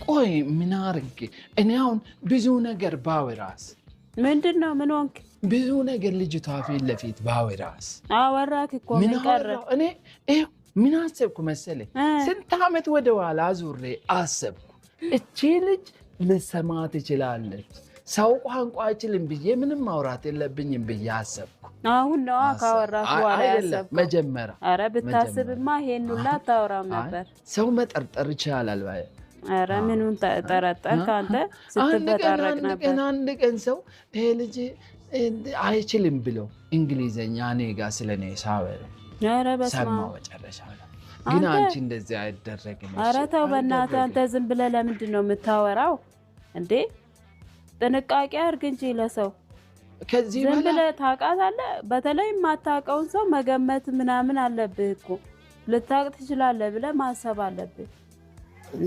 ቆይ ምን አርግ እኔ አሁን ብዙ ነገር ባወራስ ምንድነው ምን ሆንክ ብዙ ነገር ልጅቷ ፊት ለፊት ባወራስ አወራክ እኮ ምን ቀረ እኔ ምን አሰብኩ መሰለኝ ስንት አመት ወደ ኋላ ዙሬ አሰብኩ እቺ ልጅ ልሰማት ትችላለች ሰው ቋንቋ አይችልም ብዬ ምንም ማውራት የለብኝም ብዬ አሰብኩ አሁን ነው ካወራክ በኋላ ያሰብኩ መጀመሪያ አረ ብታስብማ ይሄን ሁላ ታወራም ነበር ሰው መጠርጠር ይችላል ባይ አረ ምኑን ተጠረጠርክ አንተ ስትበጣረቅ ነበር አንድ ቀን ሰው ይሄ ልጅ አይችልም ብሎ እንግሊዘኛ እኔ ጋር ስለኔ ሳወረ አረ በስማ ሰማው መጨረሻ ግን አንቺ እንደዚህ አይደረግም አረ ተው በእናትህ አንተ ዝም ብለህ ለምንድን ነው የምታወራው እንዴ ጥንቃቄ አድርግ እንጂ ለሰው ከዚህ ዝም ብለህ ታውቃታለህ በተለይ ማታውቀውን ሰው መገመት ምናምን አለብህ እኮ ልታውቅ ትችላለህ ብለህ ማሰብ አለብህ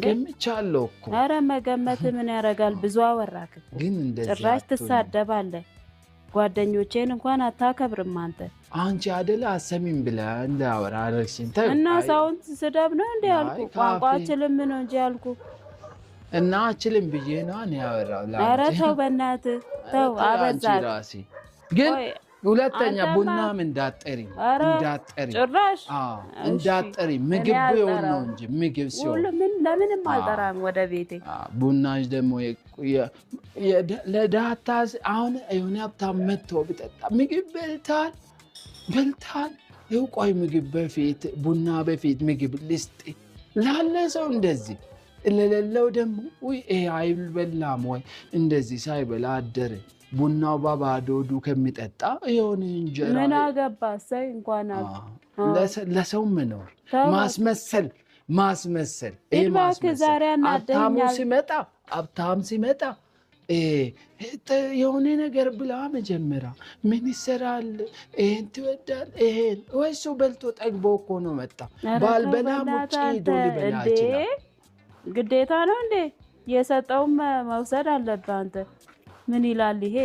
ገምቻለሁ እኮ አረ መገመት ምን ያረጋል ብዙ አወራክ ግን እንደዚህ ጭራሽ ትሳደባለህ ጓደኞቼን እንኳን አታከብርም አንቺ አይደለ አሰሚም ብለህ እንዳወራ አረክሽን ተው እና ሰውን ስደብ ነው እንዴ ያልኩ ቋንቋችልም ነው እንጂ ያልኩ እና አችልም ብዬ ነው እኔ ያወራው አረ ተው በእናትህ ተው አበዛት ግን ሁለተኛ ቡናም እንዳጠሪ ጭራሽ እንዳጠሪ ምግብ ይሆን ነው እንጂ ምግብ ሲሆን ለምንም አልጠራም ወደ ቤቴ ቡናሽ ደግሞ ለዳታስ አሁን የሆነ ሀብታም መጥቶ ቢጠጣ ምግብ በልታል ቆይ ምግብ በፊት ቡና በፊት ምግብ ልስጥ ላለ ሰው እንደዚህ ለሌለው ደግሞ ይሄ አይበላም ወይ እንደዚህ ሳይበላ አደረ ቡናው ባባዶዱ ከሚጠጣ የሆነ እንጀራ ምን አገባ ሳይ እንኳን ለሰው መኖር ማስመሰል ይሄ ማስመሰል አብታም ሲመጣ የሆነ ነገር ብላ መጀመሪያ ምን ይሰራል ይሄን ትወዳል ይሄን ወይስ በልቶ ጠግቦ እኮ ነው መጣ ባልበላ ሙጭ ዶሊበላች ግዴታ ነው እንዴ የሰጠው መውሰድ አለበት አንተ ምን ይላል ይሄ